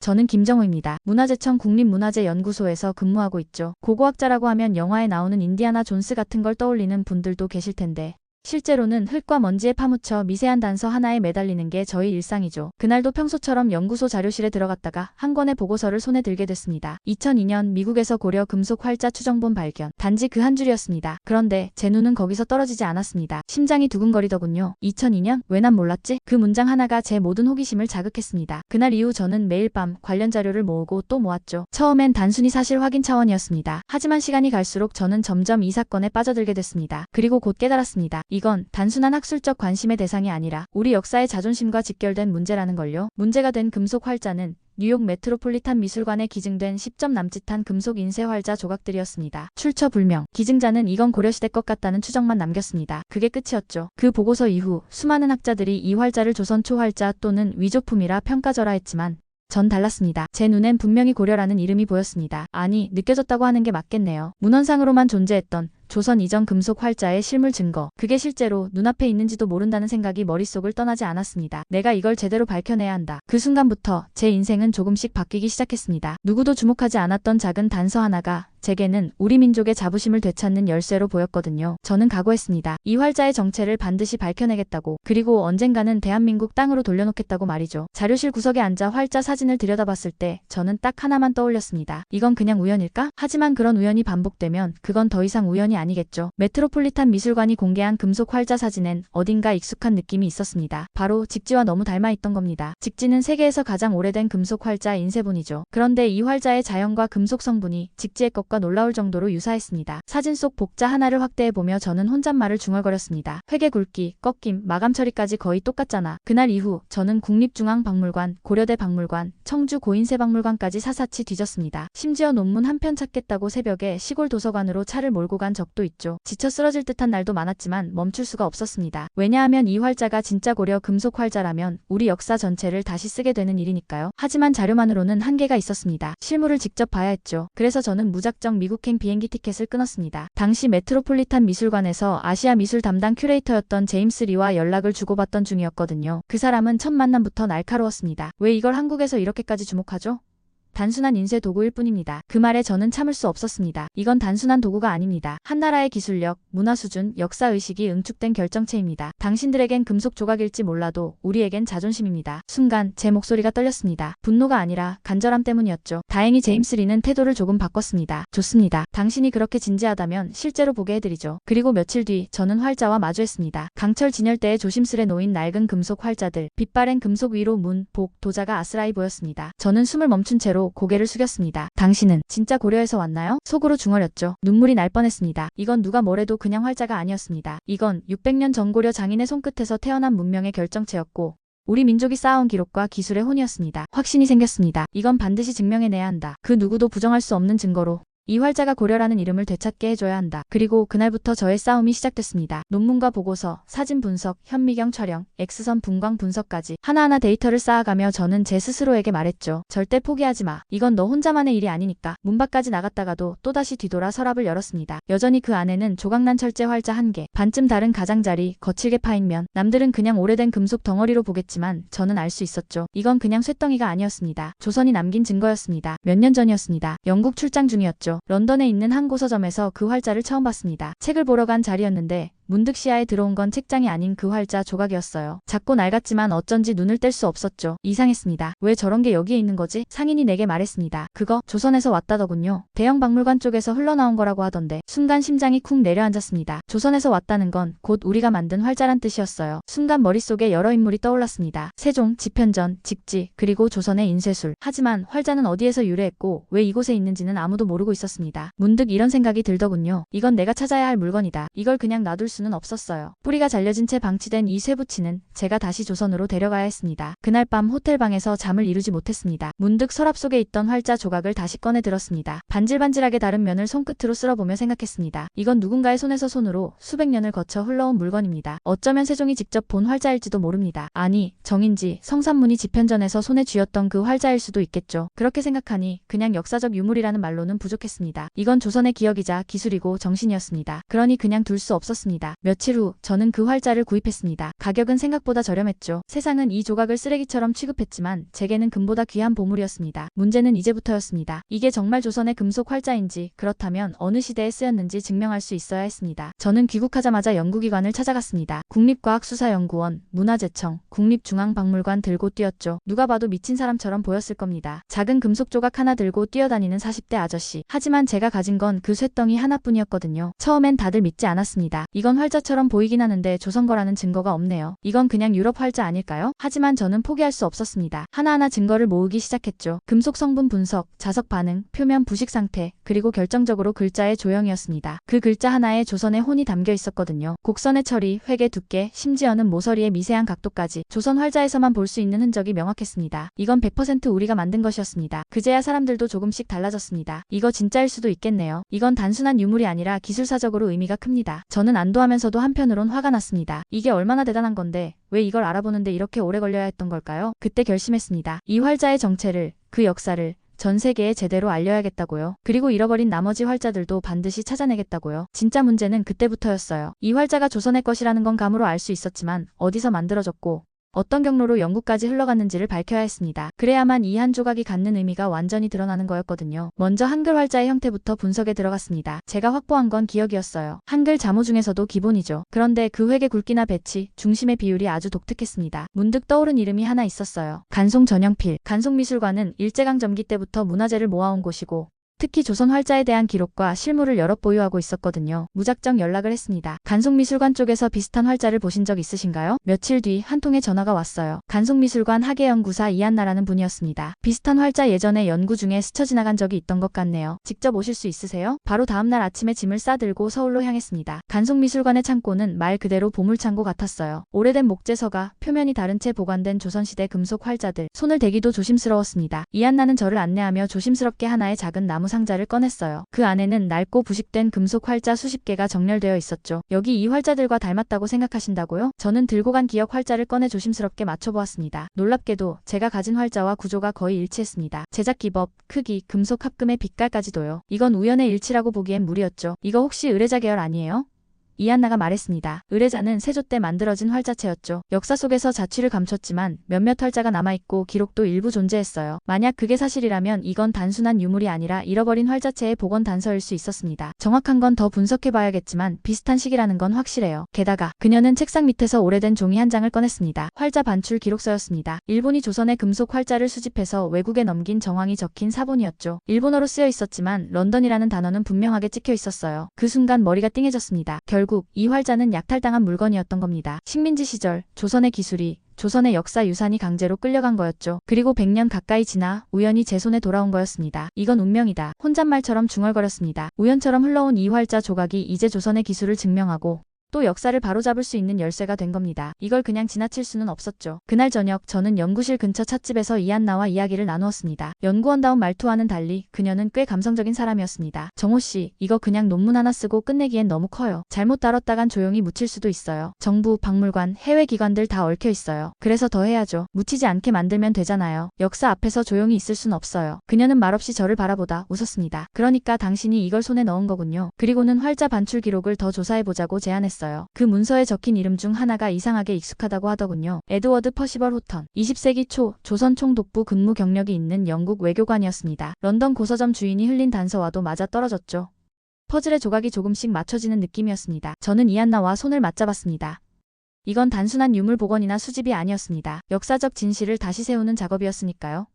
저는 김정우입니다. 문화재청 국립문화재연구소에서 근무하고 있죠. 고고학자라고 하면 영화에 나오는 인디아나 존스 같은 걸 떠올리는 분들도 계실 텐데 실제로는 흙과 먼지에 파묻혀 미세한 단서 하나에 매달리는 게 저희 일상이죠. 그날도 평소처럼 연구소 자료실에 들어갔다가 한 권의 보고서를 손에 들게 됐습니다. 2002년 미국에서 고려 금속 활자 추정본 발견. 단지 그 한 줄이었습니다. 그런데 제 눈은 거기서 떨어지지 않았습니다. 심장이 두근거리더군요. 2002년? 왜 난 몰랐지? 그 문장 하나가 제 모든 호기심을 자극했습니다. 그날 이후 저는 매일 밤 관련 자료를 모으고 또 모았죠. 처음엔 단순히 사실 확인 차원이었습니다. 하지만 시간이 갈수록 저는 점점 이 사건에 빠져들게 됐습니다. 그리고 곧 깨달았습니다. 이건 단순한 학술적 관심의 대상이 아니라 우리 역사의 자존심과 직결된 문제라는 걸요. 문제가 된 금속 활자는 뉴욕 메트로폴리탄 미술관에 기증된 10점 남짓한 금속 인쇄 활자 조각들이었습니다. 출처 불명. 기증자는 이건 고려시대 것 같다는 추정만 남겼습니다. 그게 끝이었죠. 그 보고서 이후 수많은 학자들이 이 활자를 조선 초활자 또는 위조품이라 평가절하 했지만 전 달랐습니다. 제 눈엔 분명히 고려라는 이름이 보였습니다. 아니, 느껴졌다고 하는 게 맞겠네요. 문헌상으로만 존재했던 조선 이전 금속 활자의 실물 증거. 그게 실제로 눈앞에 있는지도 모른다는 생각이 머릿속을 떠나지 않았습니다. 내가 이걸 제대로 밝혀내야 한다. 그 순간부터 제 인생은 조금씩 바뀌기 시작했습니다. 누구도 주목하지 않았던 작은 단서 하나가 제게는 우리 민족의 자부심을 되찾는 열쇠로 보였거든요. 저는 각오했습니다. 이 활자의 정체를 반드시 밝혀내겠다고. 그리고 언젠가는 대한민국 땅으로 돌려놓겠다고 말이죠. 자료실 구석에 앉아 활자 사진을 들여다봤을 때 저는 딱 하나만 떠올렸습니다. 이건 그냥 우연일까? 하지만 그런 우연이 반복되면 그건 더 이상 우연이 아니겠죠. 메트로폴리탄 미술관이 공개한 금속 활자 사진엔 어딘가 익숙한 느낌이 있었습니다. 바로 직지와 너무 닮아 있던 겁니다. 직지는 세계에서 가장 오래된 금속 활자 인쇄본이죠. 그런데 이 활자의 자연과 금속 성분이 직지의 것과 놀라울 정도로 유사했습니다. 사진 속 복자 하나를 확대해보며 저는 혼잣말을 중얼거렸습니다. 회계 굵기, 꺾임, 마감 처리까지 거의 똑같잖아. 그날 이후 저는 국립중앙박물관, 고려대 박물관, 청주 고인쇄박물관까지 사사치 뒤졌습니다. 심지어 논문 한 편 찾겠다고 새벽에 시골 도서관으로 차를 몰고 간 적도 있죠. 지쳐 쓰러질 듯한 날도 많았지만 멈출 수가 없었습니다. 왜냐하면 이 활자가 진짜 고려 금속 활자라면 우리 역사 전체를 다시 쓰게 되는 일이니까요. 하지만 자료만으로는 한계가 있었습니다. 실물을 직접 봐야 했죠. 그래서 저는 무작정 미국행 비행기 티켓을 끊었습니다. 당시 메트로폴리탄 미술관에서 아시아 미술 담당 큐레이터였던 제임스 리와 연락을 주고받던 중이었거든요. 그 사람은 첫 만남부터 날카로웠습니다. 왜 이걸 한국에서 이렇게까지 주목하죠? 단순한 인쇄 도구일 뿐입니다. 그 말에 저는 참을 수 없었습니다. 이건 단순한 도구가 아닙니다. 한 나라의 기술력, 문화 수준, 역사의식이 응축된 결정체입니다. 당신들에겐 금속 조각일지 몰라도 우리에겐 자존심입니다. 순간 제 목소리가 떨렸습니다. 분노가 아니라 간절함 때문이었죠. 다행히 제임스 리는 태도를 조금 바꿨습니다. 좋습니다. 당신이 그렇게 진지하다면 실제로 보게 해드리죠. 그리고 며칠 뒤 저는 활자와 마주했습니다. 강철 진열대에 조심스레 놓인 낡은 금속 활자들, 빛바랜 금속 위로 문, 복, 도자가 아스라이 보였습니다. 저는 숨을 멈춘 채로 고개를 숙였습니다. 당신은 진짜 고려에서 왔나요? 속으로 중얼였죠. 눈물이 날 뻔했습니다. 이건 누가 뭐래도 그냥 활자가 아니었습니다. 이건 600년 전 고려 장인의 손끝에서 태어난 문명의 결정체였고 우리 민족이 쌓아온 기록과 기술의 혼이었습니다. 확신이 생겼습니다. 이건 반드시 증명해내야 한다. 그 누구도 부정할 수 없는 증거로 이 활자가 고려라는 이름을 되찾게 해줘야 한다. 그리고 그날부터 저의 싸움이 시작됐습니다. 논문과 보고서, 사진 분석, 현미경 촬영, X선 분광 분석까지 하나하나 데이터를 쌓아가며 저는 제 스스로에게 말했죠. 절대 포기하지 마. 이건 너 혼자만의 일이 아니니까. 문 밖까지 나갔다가도 또다시 뒤돌아 서랍을 열었습니다. 여전히 그 안에는 조각난 철제 활자 1개, 반쯤 다른 가장자리, 거칠게 파인 면. 남들은 그냥 오래된 금속 덩어리로 보겠지만 저는 알 수 있었죠. 이건 그냥 쇳덩이가 아니었습니다. 조선이 남긴 증거였습니다. 몇 년 전이었습니다. 영국 출장 중이었죠. 런던에 있는 한 고서점에서 그 활자를 처음 봤습니다. 책을 보러 간 자리였는데 문득 시야에 들어온 건 책장이 아닌 그 활자 조각이었어요. 작고 낡았지만 어쩐지 눈을 뗄 수 없었죠. 이상했습니다. 왜 저런 게 여기에 있는 거지? 상인이 내게 말했습니다. 그거 조선에서 왔다더군요. 대형 박물관 쪽에서 흘러나온 거라고 하던데. 순간 심장이 쿵 내려앉았습니다. 조선에서 왔다는 건 곧 우리가 만든 활자란 뜻이었어요. 순간 머릿속에 여러 인물이 떠올랐습니다. 세종, 집현전, 직지, 그리고 조선의 인쇄술. 하지만 활자는 어디에서 유래했고 왜 이곳에 있는지는 아무도 모르고 있었습니다. 문득 이런 생각이 들더군요. 이건 내가 찾아야 할 물건이다. 이걸 그냥 놔둘 수는 없었어요. 뿌리가 잘려진 채 방치된 이 쇠붙이는 제가 다시 조선으로 데려가야 했습니다. 그날 밤 호텔방에서 잠을 이루지 못했습니다. 문득 서랍 속에 있던 활자 조각을 다시 꺼내 들었습니다. 반질반질하게 다른 면을 손끝으로 쓸어보며 생각했습니다. 이건 누군가의 손에서 손으로 수백 년을 거쳐 흘러온 물건입니다. 어쩌면 세종이 직접 본 활자일지도 모릅니다. 아니, 정인지, 성산문이 집현전에서 손에 쥐었던 그 활자일 수도 있겠죠. 그렇게 생각하니 그냥 역사적 유물이라는 말로는 부족했습니다. 이건 조선의 기억이자 기술이고 정신이었습니다. 그러니 그냥 둘 수 없었습니다. 있었습니다. 며칠 후 저는 그 활자를 구입했습니다. 가격은 생각보다 저렴했죠. 세상은 이 조각을 쓰레기처럼 취급했지만 제게는 금보다 귀한 보물이었습니다. 문제는 이제부터였습니다. 이게 정말 조선의 금속 활자인지, 그렇다면 어느 시대에 쓰였는지 증명할 수 있어야 했습니다. 저는 귀국하자마자 연구기관을 찾아갔습니다. 국립과학수사연구원, 문화재청, 국립중앙박물관 들고 뛰었죠. 누가 봐도 미친 사람처럼 보였을 겁니다. 작은 금속 조각 하나 들고 뛰어다니는 40대 아저씨. 하지만 제가 가진 건 그 쇳덩이 하나뿐이었거든요. 처음엔 다들 믿지 않았습니다. 이건 활자처럼 보이긴 하는데 조선 거라는 증거가 없네요. 이건 그냥 유럽 활자 아닐까요? 하지만 저는 포기할 수 없었습니다. 하나하나 증거를 모으기 시작했죠. 금속 성분 분석, 자석 반응, 표면 부식 상태, 그리고 결정적으로 글자의 조형이었습니다. 그 글자 하나에 조선의 혼이 담겨 있었거든요. 곡선의 처리, 획의 두께, 심지어는 모서리의 미세한 각도까지 조선 활자에서만 볼 수 있는 흔적이 명확했습니다. 이건 100% 우리가 만든 것이었습니다. 그제야 사람들도 조금씩 달라졌습니다. 이거 진짜일 수도 있겠네요. 이건 단순한 유물이 아니라 기술사적으로 의미가 큽니다. 저는 안도하면서도 한편으론 화가 났습니다. 이게 얼마나 대단한 건데 왜 이걸 알아보는데 이렇게 오래 걸려야 했던 걸까요? 그때 결심했습니다. 이 활자의 정체를, 그 역사를 전 세계에 제대로 알려야겠다고요. 그리고 잃어버린 나머지 활자들도 반드시 찾아내겠다고요. 진짜 문제는 그때부터였어요. 이 활자가 조선의 것이라는 건 감으로 알 수 있었지만 어디서 만들어졌고 어떤 경로로 영국까지 흘러갔는지를 밝혀야 했습니다. 그래야만 이 한 조각이 갖는 의미가 완전히 드러나는 거였거든요. 먼저 한글 활자의 형태부터 분석에 들어갔습니다. 제가 확보한 건 기억이었어요. 한글 자모 중에서도 기본이죠. 그런데 그 획의 굵기나 배치, 중심의 비율이 아주 독특했습니다. 문득 떠오른 이름이 하나 있었어요. 간송 전영필. 간송미술관은 일제강점기 때부터 문화재를 모아온 곳이고 특히 조선 활자에 대한 기록과 실물을 여럿 보유하고 있었거든요. 무작정 연락을 했습니다. 간송미술관 쪽에서 비슷한 활자를 보신 적 있으신가요? 며칠 뒤 한 통의 전화가 왔어요. 간송미술관 학예연구사 이한나라는 분이었습니다. 비슷한 활자 예전에 연구 중에 스쳐 지나간 적이 있던 것 같네요. 직접 오실 수 있으세요? 바로 다음날 아침에 짐을 싸들고 서울로 향했습니다. 간송미술관의 창고는 말 그대로 보물창고 같았어요. 오래된 목재서가, 표면이 다른 채 보관된 조선시대 금속 활자들, 손을 대기도 조심스러웠습니다. 이한나는 저를 안내하며 조심스럽게 하나의 작은 나무 상자를 꺼냈어요. 그 안에는 낡고 부식된 금속 활자 수십 개가 정렬되어 있었죠. 여기 이 활자들과 닮았다고 생각하신다고요? 저는 들고 간 기억 활자를 꺼내 조심스럽게 맞춰보았습니다. 놀랍게도 제가 가진 활자와 구조가 거의 일치했습니다. 제작 기법, 크기, 금속 합금의 빛깔까지도요. 이건 우연의 일치라고 보기엔 무리였죠. 이거 혹시 의뢰자 계열 아니에요? 이한나가 말했습니다. 의뢰자는 세조 때 만들어진 활자체였죠. 역사 속에서 자취를 감췄지만 몇몇 활자가 남아있고 기록도 일부 존재했어요. 만약 그게 사실이라면 이건 단순한 유물이 아니라 잃어버린 활자체의 복원 단서일 수 있었습니다. 정확한 건 더 분석해봐야겠지만 비슷한 시기라는 건 확실해요. 게다가 그녀는 책상 밑에서 오래된 종이 한 장을 꺼냈습니다. 활자 반출 기록서였습니다. 일본이 조선의 금속 활자를 수집해서 외국에 넘긴 정황이 적힌 사본이었죠. 일본어로 쓰여 있었지만 런던이라는 단어는 분명하게 찍혀 있었어요. 그 순간 머리가 띵해졌습니다. 결국 이 활자는 약탈당한 물건이었던 겁니다. 식민지 시절 조선의 기술이, 조선의 역사 유산이 강제로 끌려간 거였죠. 그리고 100년 가까이 지나 우연히 제 손에 돌아온 거였습니다. 이건 운명이다. 혼잣말처럼 중얼거렸습니다. 우연처럼 흘러온 이 활자 조각이 이제 조선의 기술을 증명하고 또 역사를 바로잡을 수 있는 열쇠가 된 겁니다. 이걸 그냥 지나칠 수는 없었죠. 그날 저녁 저는 연구실 근처 찻집에서 이한나와 이야기를 나누었습니다. 연구원다운 말투와는 달리 그녀는 꽤 감성적인 사람이었습니다. 정호씨, 이거 그냥 논문 하나 쓰고 끝내기엔 너무 커요. 잘못 다뤘다간 조용히 묻힐 수도 있어요. 정부, 박물관, 해외 기관들 다 얽혀 있어요. 그래서 더 해야죠. 묻히지 않게 만들면 되잖아요. 역사 앞에서 조용히 있을 순 없어요. 그녀는 말없이 저를 바라보다 웃었습니다. 그러니까 당신이 이걸 손에 넣은 거군요. 그리고는 활자 반출 기록을 더 조사해보자고 제안했어요. 그 문서에 적힌 이름 중 하나가 이상하게 익숙하다고 하더군요. 에드워드 퍼시벌 호턴. 20세기 초 조선 총독부 근무 경력이 있는 영국 외교관이었습니다. 런던 고서점 주인이 흘린 단서와도 맞아 떨어졌죠. 퍼즐의 조각이 조금씩 맞춰지는 느낌이었습니다. 저는 이한나와 손을 맞잡았습니다. 이건 단순한 유물 복원이나 수집이 아니었습니다. 역사적 진실을 다시 세우는 작업이었으니까요.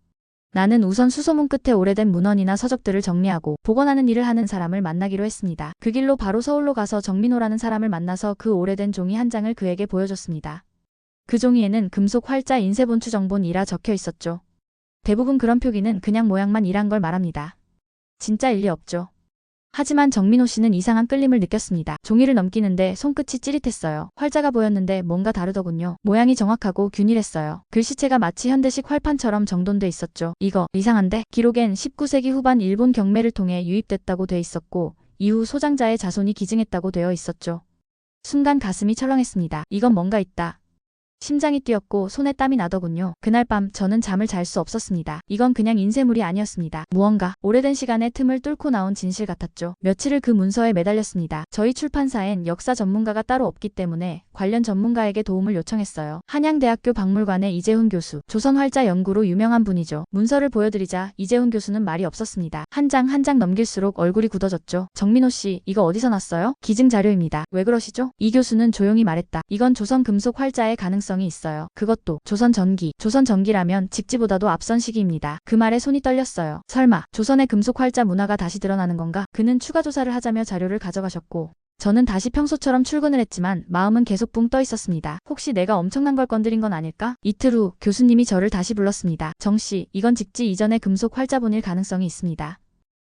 나는 우선 수소문 끝에 오래된 문헌이나 서적들을 정리하고 복원하는 일을 하는 사람을 만나기로 했습니다. 그 길로 바로 서울로 가서 정민호라는 사람을 만나서 그 오래된 종이 한 장을 그에게 보여줬습니다. 그 종이에는 금속 활자 인쇄본추 정본이라 적혀 있었죠. 대부분 그런 표기는 그냥 모양만 이란 걸 말합니다. 진짜 일리 없죠. 하지만 정민호 씨는 이상한 끌림을 느꼈습니다. 종이를 넘기는데 손끝이 찌릿했어요. 활자가 보였는데 뭔가 다르더군요. 모양이 정확하고 균일했어요. 글씨체가 마치 현대식 활판처럼 정돈돼 있었죠. 이거 이상한데? 기록엔 19세기 후반 일본 경매를 통해 유입됐다고 돼 있었고 이후 소장자의 자손이 기증했다고 되어 있었죠. 순간 가슴이 철렁했습니다. 이건 뭔가 있다. 심장이 뛰었고 손에 땀이 나더군요. 그날 밤 저는 잠을 잘 수 없었습니다. 이건 그냥 인쇄물이 아니었습니다. 무언가 오래된 시간의 틈을 뚫고 나온 진실 같았죠. 며칠을 그 문서에 매달렸습니다. 저희 출판사엔 역사 전문가가 따로 없기 때문에 관련 전문가에게 도움을 요청했어요. 한양대학교 박물관의 이재훈 교수, 조선활자 연구로 유명한 분이죠. 문서를 보여드리자 이재훈 교수는 말이 없었습니다. 한 장 한 장 넘길수록 얼굴이 굳어졌죠. 정민호 씨, 이거 어디서 났어요? 기증 자료입니다. 왜 그러시죠? 이 교수는 조용히 말했다. 이건 조선 금속 활자의 가능성이 있어요. 그것도 조선 전기. 조선 전기라면 직지보다도 앞선 시기입니다. 그 말에 손이 떨렸어요. 설마 조선의 금속 활자 문화가 다시 드러나는 건가? 그는 추가 조사를 하자며 자료를 가져가셨고 저는 다시 평소처럼 출근을 했지만 마음은 계속 붕 떠 있었습니다. 혹시 내가 엄청난 걸 건드린 건 아닐까? 이틀 후 교수님이 저를 다시 불렀습니다. 정 씨, 이건 직지 이전의 금속 활자본일 가능성이 있습니다.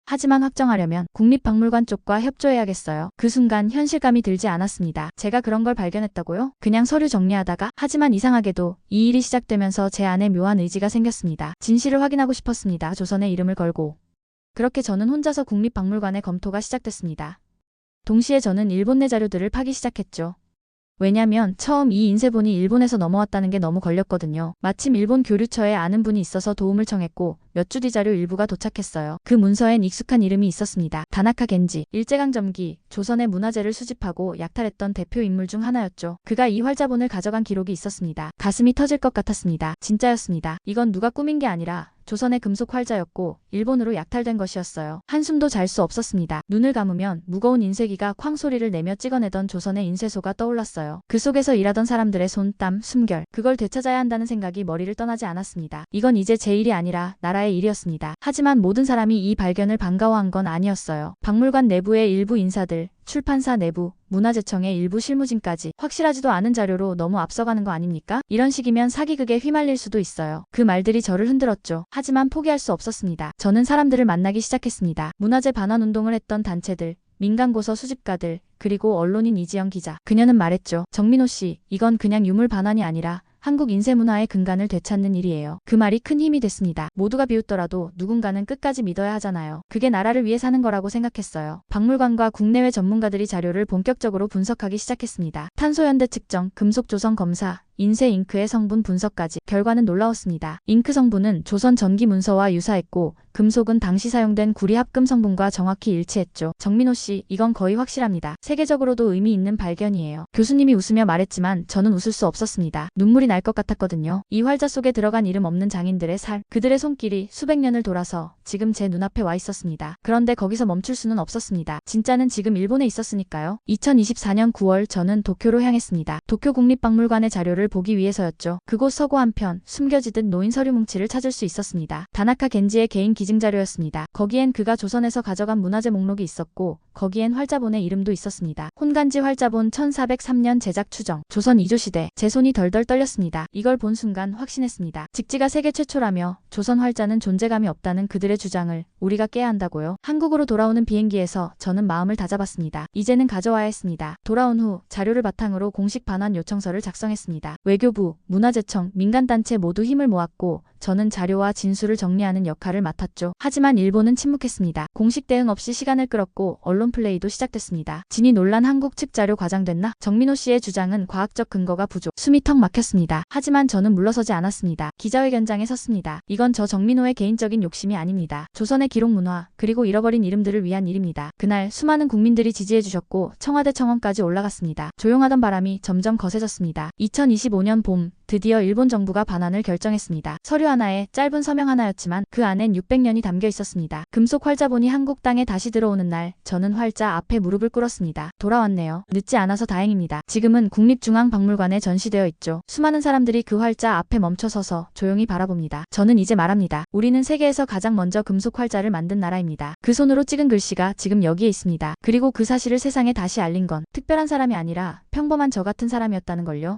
하지만 확정하려면 국립박물관 쪽과 협조해야겠어요. 그 순간 현실감이 들지 않았습니다. 제가 그런 걸 발견했다고요? 그냥 서류 정리하다가. 하지만 이상하게도 이 일이 시작되면서 제 안에 묘한 의지가 생겼습니다. 진실을 확인하고 싶었습니다. 조선의 이름을 걸고. 그렇게 저는 혼자서 국립박물관의 검토가 시작됐습니다. 동시에 저는 일본 내 자료들을 파기 시작했죠. 왜냐면 처음 이 인쇄본이 일본에서 넘어왔다는 게 너무 걸렸거든요. 마침 일본 교류처에 아는 분이 있어서 도움을 청했고 몇 주 뒤 자료 일부가 도착했어요. 그 문서엔 익숙한 이름이 있었습니다. 다나카 겐지, 일제강점기 조선의 문화재를 수집하고 약탈했던 대표 인물 중 하나였죠. 그가 이 활자본을 가져간 기록이 있었습니다. 가슴이 터질 것 같았습니다. 진짜였습니다. 이건 누가 꾸민 게 아니라 조선의 금속 활자였고 일본으로 약탈된 것이었어요. 한숨도 잘 수 없었습니다. 눈을 감으면 무거운 인쇄기가 쾅 소리를 내며 찍어내던 조선의 인쇄소가 떠올랐어요. 그 속에서 일하던 사람들의 손, 땀, 숨결. 그걸 되찾아야 한다는 생각이 머리를 떠나지 않았습니다. 이건 이제 제 일이 아니라 나라의 일이었습니다. 하지만 모든 사람이 이 발견을 반가워한 건 아니었어요. 박물관 내부의 일부 인사들, 출판사 내부, 문화재청의 일부 실무진까지 확실하지도 않은 자료로 너무 앞서가는 거 아닙니까? 이런 식이면 사기극에 휘말릴 수도 있어요. 그 말들이 저를 흔들었죠. 하지만 포기할 수 없었습니다. 저는 사람들을 만나기 시작했습니다. 문화재 반환 운동을 했던 단체들, 민간고서 수집가들, 그리고 언론인 이지영 기자. 그녀는 말했죠. 정민호 씨, 이건 그냥 유물 반환이 아니라 한국 인쇄문화의 근간을 되찾는 일이에요. 그 말이 큰 힘이 됐습니다. 모두가 비웃더라도 누군가는 끝까지 믿어야 하잖아요. 그게 나라를 위해 사는 거라고 생각했어요. 박물관과 국내외 전문가들이 자료를 본격적으로 분석하기 시작했습니다. 탄소연대 측정, 금속 조성 검사, 인쇄 잉크의 성분 분석까지. 결과는 놀라웠습니다. 잉크 성분은 조선 전기 문서와 유사했고 금속은 당시 사용된 구리 합금 성분과 정확히 일치했죠. 정민호 씨, 이건 거의 확실합니다. 세계적으로도 의미 있는 발견이에요. 교수님이 웃으며 말했지만 저는 웃을 수 없었습니다. 눈물이 날 것 같았거든요. 이 활자 속에 들어간 이름 없는 장인들의 살, 그들의 손길이 수백 년을 돌아서 지금 제 눈앞에 와 있었습니다. 그런데 거기서 멈출 수는 없었습니다. 진짜는 지금 일본에 있었으니까요. 2024년 9월 저는 도쿄로 향했습니다. 도쿄 국립박물관의 자료를 보기 위해서였죠. 그곳 서고 한편 숨겨지듯 놓인 서류 뭉치를 찾을 수 있었습니다. 다나카 겐지의 개인 기증 자료였습니다. 거기엔 그가 조선에서 가져간 문화재 목록이 있었고 거기엔 활자본의 이름도 있었습니다. 혼간지 활자본 1403년 제작 추정. 조선 2조 시대. 제 손이 덜덜 떨렸습니다. 이걸 본 순간 확신했습니다. 직지가 세계 최초라며 조선 활자는 존재감이 없다는 그들의 주장을 우리가 깨야 한다고요. 한국으로 돌아오는 비행기에서 저는 마음을 다잡았습니다. 이제는 가져와야 했습니다. 돌아온 후 자료를 바탕으로 공식 반환 요청서를 작성했습니다. 외교부, 문화재청, 민간단체 모두 힘을 모았고 저는 자료와 진술을 정리하는 역할을 맡았죠. 하지만 일본은 침묵했습니다. 공식 대응 없이 시간을 끌었고 언론 플레이도 시작됐습니다. 진이 논란 한국 측 자료 과장됐나? 정민호 씨의 주장은 과학적 근거가 부족. 숨이 턱 막혔습니다. 하지만 저는 물러서지 않았습니다. 기자회견장에 섰습니다. 이건 저 정민호의 개인적인 욕심이 아닙니다. 조선의 기록 문화, 그리고 잃어버린 이름들을 위한 일입니다. 그날 수많은 국민들이 지지해주셨고 청와대 청원까지 올라갔습니다. 조용하던 바람이 점점 거세졌습니다. 2025년 봄, 드디어 일본 정부가 반환을 결정했습니다. 서류 하나에 짧은 서명 하나였지만 그 안엔 600년이 담겨 있었습니다. 금속 활자본이 한국 땅에 다시 들어오는 날 저는 활자 앞에 무릎을 꿇었습니다. 돌아왔네요. 늦지 않아서 다행입니다. 지금은 국립중앙박물관에 전시되어 있죠. 수많은 사람들이 그 활자 앞에 멈춰서서 조용히 바라봅니다. 저는 이제 말합니다. 우리는 세계에서 가장 먼저 금속 활자를 만든 나라입니다. 그 손으로 찍은 글씨가 지금 여기에 있습니다. 그리고 그 사실을 세상에 다시 알린 건 특별한 사람이 아니라 평범한 저 같은 사람이었다는 걸요.